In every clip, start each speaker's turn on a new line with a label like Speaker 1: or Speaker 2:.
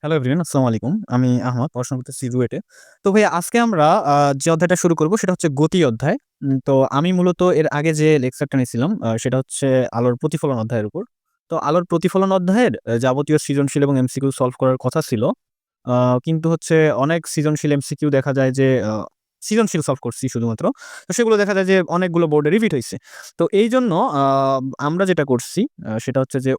Speaker 1: Hello everyone, আসসালামু আলাইকুম। আমি আহমদ, পড়াশোনা করতেছি রুয়েটে। তো ভাইয়া আজকে আমরা যে অধ্যায়টা শুরু করব সেটা হচ্ছে গতি অধ্যায়। তো আমি মূলত এর আগে যে লেকচারটা নিয়েছিলাম সেটা হচ্ছে আলোর প্রতিফলন অধ্যায়ের উপর। তো আলোর প্রতিফলন অধ্যায়ের যাবতীয় সৃজনশীল এবং এমসিকিউ সলভ করার কথা ছিল। আ কিন্তু হচ্ছে অনেক সৃজনশীল এমসিকিউ দেখা যায় যে সৃজনশীল সলভ করছি শুধুমাত্র। তো সেগুলো দেখা যায় যে অনেকগুলো বোর্ডে রিপিট হইছে। তো এইজন্য আমরা যেটা করছি সেটা হচ্ছে যে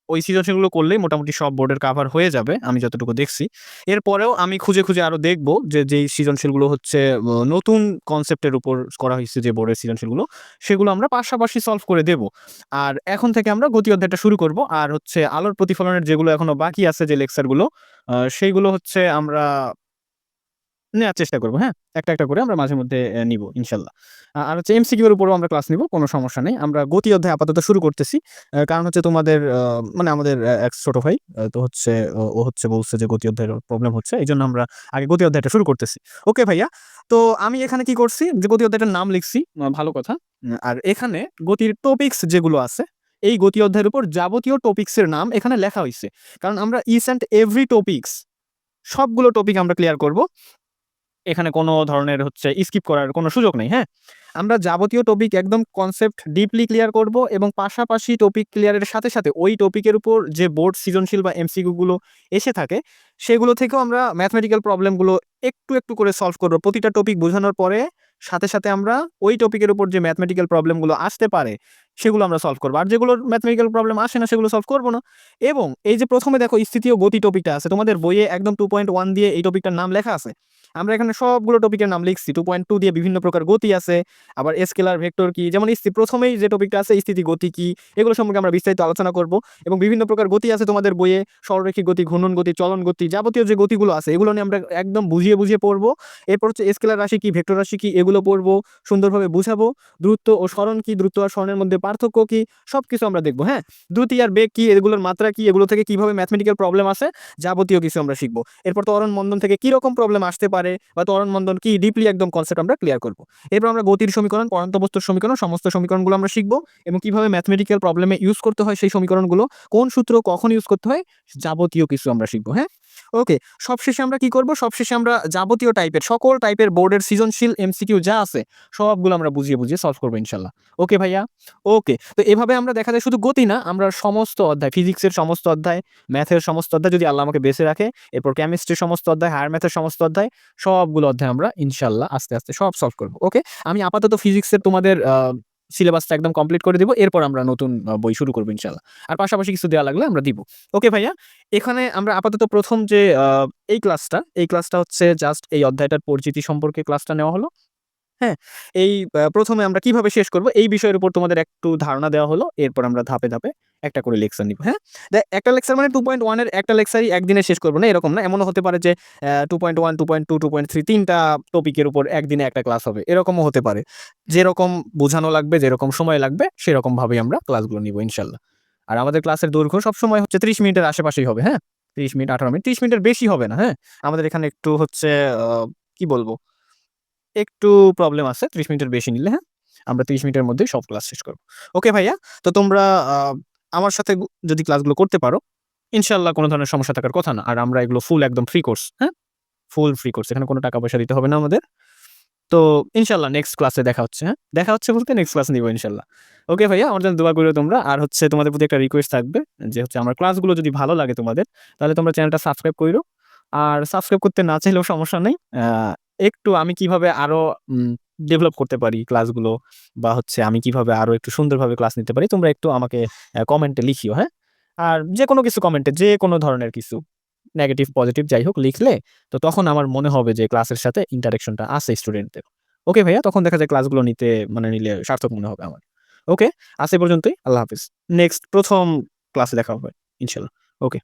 Speaker 1: ওই সৃজনশীলগুলো করলেই মোটামুটি সব বোর্ডের কাভার হয়ে যাবে, আমি যতটুকু দেখছি। এরপরেও আমি খুঁজে, খুঁজে আরো দেখব যে যেই সৃজনশীলগুলো হচ্ছে নতুন কনসেপ্টের উপর করা হইছে যে বোর্ডের সৃজনশীলগুলো, সেগুলো আমরা পাশাপাশি সলভ করে দেব। আর এখন থেকে আমরা গতি অধ্যায়টা শুরু করব। আর হচ্ছে আলোর প্রতিফলনের যেগুলো এখনো বাকি আছে যে লেকচারগুলো, সেইগুলো হচ্ছে আমরা নেয়ার চেষ্টা করব, হ্যাঁ? একটা, একটা করে আমরা মাঝে মধ্যে নিব ইনশাআল্লাহ। আর হচ্ছে এমসিকিউ এর উপরেও আমরা ক্লাস নিব, কোনো সমস্যা নেই। আমরা গতি অধ্যায় আপাতত শুরু করতেছি। কারণ হচ্ছে তোমাদের মানে আমাদের এক ছোট ভাই তো হচ্ছে ও হচ্ছে বলছে যে গতি অধ্যায়ের প্রবলেম হচ্ছে। এইজন্য আমরা আগে গতি অধ্যায়টা শুরু করতেছি। ওকে ভাইয়া? তো আমি এখানে কি করছি যে গতি অধ্যায়টার নাম লিখছি, ভালো কথা। আর এখানে গতির টপিকস যেগুলো আছে, এই গতি অধ্যায়ের উপর যাবতীয় টপিকস এর নাম এখানে লেখা হইছে। কারণ আমরা ইচ অ্যান্ড এভরি টপিকস সবগুলো টপিক আমরা ক্লিয়ার করব। এখানে কোনো ধরনের হচ্ছে স্কিপ করার কোনো সুযোগ নেই, হ্যাঁ? আমরা যাবতীয় টপিক একদম কনসেপ্ট ডিপলি ক্লিয়ার করব এবং পাশাপাশি টপিক ক্লিয়ারের সাথে, সাথে ওই টপিকের উপর যে বোর্ড সৃজনশীল বা এমসিকিউ গুলো এসে থাকে, সেগুলো থেকেও আমরা ম্যাথমেটিক্যাল প্রবলেম গুলো একটু, একটু করে সলভ করব। প্রতিটা টপিক বোঝানোর পরে সাথে, সাথে আমরা ওই টপিকের উপর যে ম্যাথমেটিক্যাল প্রবলেম গুলো আসতে পারে, সেগুলো আমরা সলভ করব। আর যেগুলোর ম্যাথমেটিক্যাল প্রবলেম আসে না, সেগুলো সলভ করব না। এবং এই যে ১ম এ দেখো স্থিতি ও গতি টপিকটা আছে, তোমাদের বইয়ে একদম 2.1 দিয়ে এই টপিকটার নাম লেখা আছে। আমরা এখানে সবগুলো টপিকের নাম লিখছি। 2.2 দিয়ে বিভিন্ন প্রকার গতি আছে। আবার স্কেলার, ভেক্টর কি, যেমন ১ম এই যে টপিকটা আছে স্থিতি, গতি কি, এগুলো সম্পর্কে আমরা বিস্তারিত আলোচনা করব। এবং বিভিন্ন প্রকার গতি আছে তোমাদের বইয়ে, সরলরৈখিক গতি, ঘূর্ণন গতি, চলন গতি, যাবতীয় যে গতিগুলো আছে এগুলো নিয়ে আমরা একদম বুঝিয়ে, বুঝিয়ে পড়ব। এরপর হচ্ছে স্কেলার রাশি কি, ভেক্টর রাশি কি, এগুলো পড়ব, সুন্দরভাবে বুঝাবো। দ্রুত ও সরণ কি, দ্রুত আর সরণের মধ্যে পার্থক্য কি, সবকিছু আমরা দেখব, হ্যাঁ? দ্রুতি আর বেগ কি, এগুলোর মাত্রা কি, এগুলো থেকে কিভাবে ম্যাথমেটিক্যাল প্রবলেম আসে, যাবতীয় কিছু আমরা শিখব। এরপর ত্বরণ মন্দন থেকে কি রকম প্রবলেম আসতে পারে বা ত্বরণ মন্দন কি, ডিপলি একদম কনসেপ্ট আমরা ক্লিয়ার করব। এরপর আমরা গতির সমীকরণ, পড়ান্ত বস্তুর সমীকরণ, সমস্ত সমীকরণগুলো আমরা শিখব এবং কিভাবে ম্যাথমেটিক্যাল প্রবলেমে ইউজ করতে হয় সেই সমীকরণগুলো, কোন সূত্র কখন ইউজ করতে হয়, যাবতীয় কিছু আমরা শিখব, হ্যাঁ? ওকে। সবশেষে আমরা কি করব? সবশেষে আমরা যাবতীয় টাইপের, সকল টাইপের বোর্ডের সৃজনশীল এমসিকিউ যা আছে সবগুলো আমরা বুঝিয়ে, বুঝিয়ে সলভ করব ইনশাআল্লাহ। ওকে ভাইয়া? ওকে। তো এভাবে আমরা দেখা যায় শুধু গতি না, আমরা সমস্ত অধ্যায়, ফিজিক্সের সমস্ত অধ্যায়, ম্যাথের সমস্ত অধ্যায় যদি আল্লাহ আমাকে বেঁচে রাখে, এরপর কেমিস্ট্রির সমস্ত অধ্যায়, হায়ার ম্যাথের সমস্ত অধ্যায়, সবগুলো অধ্যায় আমরা ইনশাআল্লাহ আস্তে, আস্তে সব সলভ করব। ওকে? আমি আপাতত ফিজিক্সের তোমাদের সিলেবাসটা একদম কমপ্লিট করে দিব। এরপর আমরা নতুন বই শুরু করব ইনশাআল্লাহ। আর পাশাপাশি কিছু দেয়া লাগলে আমরা দিব। ওকে ভাইয়া? এখানে আমরা আপাতত ১ম যে এই ক্লাসটা হচ্ছে জাস্ট এই অধ্যায়টার পরিচিতি সম্পর্কে ক্লাসটা নেওয়া হলো। হ্যাঁ? এই ১ম এ আমরা কিভাবে শেষ করব এই বিষয়ের উপর তোমাদের একটু ধারণা দেওয়া হলো। এরপর আমরা ধাপে, ধাপে একটা করে লেকচার নিব। হ্যাঁ? একটা লেকচার মানে 2.1 এর একটা লেকচারই একদিনে শেষ করব না, এরকম না। এমনও হতে পারে যে 2.1, 2.2, 2.3 ৩ টা টপিকের উপর একদিনে একটা ক্লাস হবে। এরকমও হতে পারে। যেরকম বোঝানো লাগবে, যেরকম সময় লাগবে সেরকম ভাবেই আমরা ক্লাসগুলো নিব ইনশাআল্লাহ। আর আমাদের ক্লাসের দৈর্ঘ্য সবসময় হচ্ছে ৩০ মিনিটের আশেপাশেই হবে। হ্যাঁ? ৩০ মিনিট, ১৮ মিনিট, ৩০ মিনিটের বেশি হবে না। হ্যাঁ? আমাদের এখানে একটু হচ্ছে কি বলব? একটু প্রবলেম আছে ৩০ মিনিটের বেশি নিলে, হ্যাঁ? আমরা ৩০ মিনিটের মধ্যেই সব ক্লাস শেষ করব। ওকে ভাইয়া? তো তোমরা আ আমার সাথে যদি ক্লাসগুলো করতে পারো, ইনশাআল্লাহ কোন ধরনের সমস্যা থাকার কথা না। আর আমরা এগুলো ফুল একদম ফ্রি কোর্স, হ্যাঁ? Full free course. এখানে কোন টাকা পয়সা দিতে হবে না আমাদের। তো ইনশাআল্লাহ নেক্সট ক্লাসে দেখা হচ্ছে, হ্যাঁ? দেখা হচ্ছে বলতে নেক্সট ক্লাস নিব ইনশাআল্লাহ। ওকে ভাইয়া, আমার জন্য দোয়া কইরো তোমরা। আর হচ্ছে তোমাদের প্রতি একটা রিকোয়েস্ট থাকবে যে হচ্ছে আমার ক্লাসগুলো যদি ভালো লাগে তোমাদের, তাহলে তোমরা চ্যানেলটা সাবস্ক্রাইব কইরো। আর সাবস্ক্রাইব করতে না চাইলেও সমস্যা নেই। একটু আমি কিভাবে আরো উম ডেভেলপ করতে পারি ক্লাসগুলো বা হচ্ছে আমি কিভাবে আরো একটু সুন্দরভাবে ক্লাস নিতে পারি, তোমরা একটু আমাকে কমেন্টে লিখিও, হ্যাঁ? আর যেকোনো কিছু কমেন্টে, যেকোনো ধরনের কিছু, নেগেটিভ, পজিটিভ যাই হোক লিখলে, তো তখন আমার মনে হবে যে ক্লাসের সাথে ইন্টারেকশন টা আছে স্টুডেন্টদের। ওকে ভাইয়া? তখন দেখা যায় ক্লাসগুলো নিলে সার্থক মনে হবে আমার। ওকে? আজ এ পর্যন্তই। আল্লাহ হাফেজ। নেক্সট ১ম ক্লাসে দেখা হবে ইনশাআল্লাহ। ওকে।